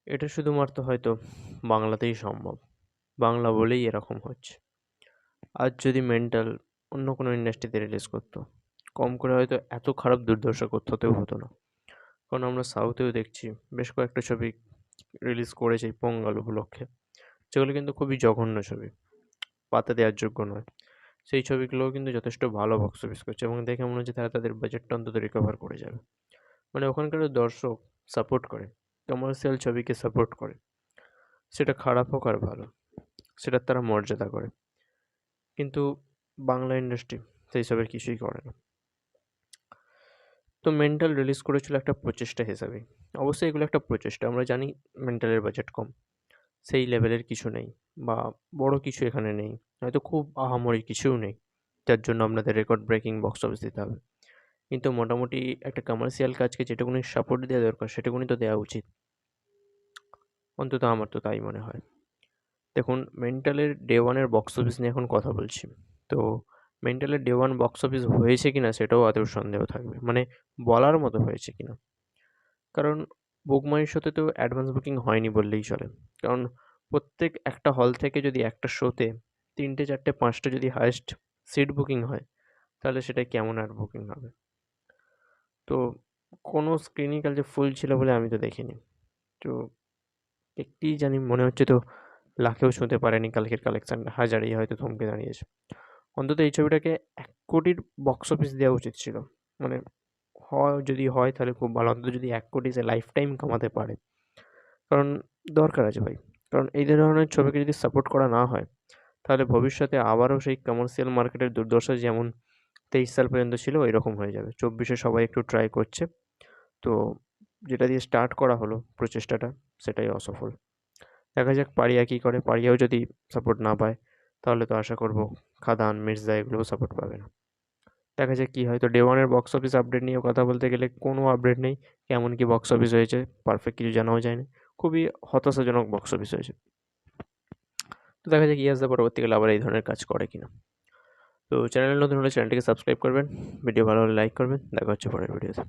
এটা শুধুমাত্র হয়তো বাংলাতেই সম্ভব। বাংলা বলেই এরকম হচ্ছে। আজ যদি মেন্টাল অন্য কোনো ইন্ডাস্ট্রিতে রিলিজ করতো, কম করে হয়তো এত খারাপ দুর্দশা করতেও হতো না। কারণ আমরা সাউথেও দেখছি বেশ কয়েকটা ছবি রিলিজ করেছে এই পোঙ্গল উপলক্ষে। যেগুলো কিন্তু খুবই জঘন্য ছবি। পাত্তা দেওয়ার যোগ্য নয়। সেই ছবিগুলোও কিন্তু যথেষ্ট ভালো বক্স অফিস করছে এবং দেখে মনে হচ্ছে তারা তাদের বাজেটটা অন্তত রিকভার করে যাবে। মানে ওখানকার দর্শক সাপোর্ট করে। কমার্শিয়াল ছবিকে সাপোর্ট করে। সেটা খারাপ হোক আর ভালো। সেটার তারা মর্যাদা করে। কিন্তু বাংলা ইন্ডাস্ট্রি সেইসবের কিছুই করে না। তো মেন্টাল রিলিজ করেছিল একটা প্রচেষ্টা হিসাবেই। অবশ্যই এগুলো একটা প্রচেষ্টা। আমরা জানি মেন্টালের বাজেট কম। সেই লেভেলের কিছু নেই বা বড় কিছু এখানে নেই। হয়তো খুব আহামরি কিছুও নেই। যার জন্য আপনাদের রেকর্ড ব্রেকিং বক্স অফিস দিতে হবে। কিন্তু মোটামুটি একটা কমার্শিয়াল কাজকে যেটুকুনি সাপোর্ট দেওয়া দরকার সেটুকুনি তো দেওয়া উচিত। অন্তত আমার তো তাই মনে হয়। দেখুন মেন্টালের ডে 1 এর বক্স অফিস নিয়ে এখন কথা বলছি। তো মেন্টালের ডে 1 বক্স অফিস হয়েছে কিনা সেটাও আদৌ সন্দেহ থাকবে। মানে বলার মতো হয়েছে কিনা। কারণ বুক মাই শোতে তো অ্যাডভান্স বুকিং হয়নি বললেই চলে। কারণ প্রত্যেক একটা হল থেকে যদি একটা শোতে ৩টে, ৪টে, ৫টা যদি হাইয়েস্ট সিট বুকিং হয়, তাহলে সেটা কেমন আর বুকিং হবে? তো কোনো স্ক্রিনই কাল যে ফুল ছিল বলে আমি তো দেখিনি। তো একটি জানি মনে হচ্ছে তো লাখেও ছুঁতে পারেনি কালকের কালেকশনটা, হাজারেই হয়তো থমকে দাঁড়িয়েছে। অন্তত এই ছবিটাকে ১,০০,০০,০০০ বক্স অফিস দেওয়া উচিত ছিল। মানে যদি হয় তাহলে খুব ভালো। অন্তত যদি ১,০০,০০,০০০ সে লাইফ টাইম কামাতে পারে। কারণ দরকার আছে ভাই। কারণ এই ধরনের ছবিকে যদি সাপোর্ট করা না হয়, তাহলে ভবিষ্যতে আবারও সেই কমার্শিয়াল মার্কেটের দুর্দশা যেমন ২৩ সাল পর্যন্ত ছিল ঐরকম হয়ে যাবে। ২৪ এ সবাই একটু ট্রাই করছে। তো যেটা দিয়ে স্টার্ট করা হলো প্রচেষ্টাটা, সেটাই অসফল। দেখা যাক পারিয়া কী করে। পারিয়াও যদি সাপোর্ট না পায়, তাহলে তো আশা করব খাদান, মির্জা এগুলোও সাপোর্ট পাবে না। দেখা যাক কী হয়। তো ডে 1 এর বক্স অফিস আপডেট নিয়ে কথা বলতে গেলে কোনো আপডেট নেই। কেমন কী বক্স অফিস হয়েছে, পারফেক্ট কিছু জানাও যায় না। খুবই হতাশাজনক বক্স অফিস হয়েছে। তো দেখা যাক ইয়াসদা পরবর্তীকালে আবার এই ধরনের কাজ করে কিনা। তো চ্যানেলে নতুন হলে চ্যানেলটিকে সাবস্ক্রাইব করবেন। ভিডিও ভালো হলে লাইক করবেন। দেখা হচ্ছে পরের ভিডিওতে।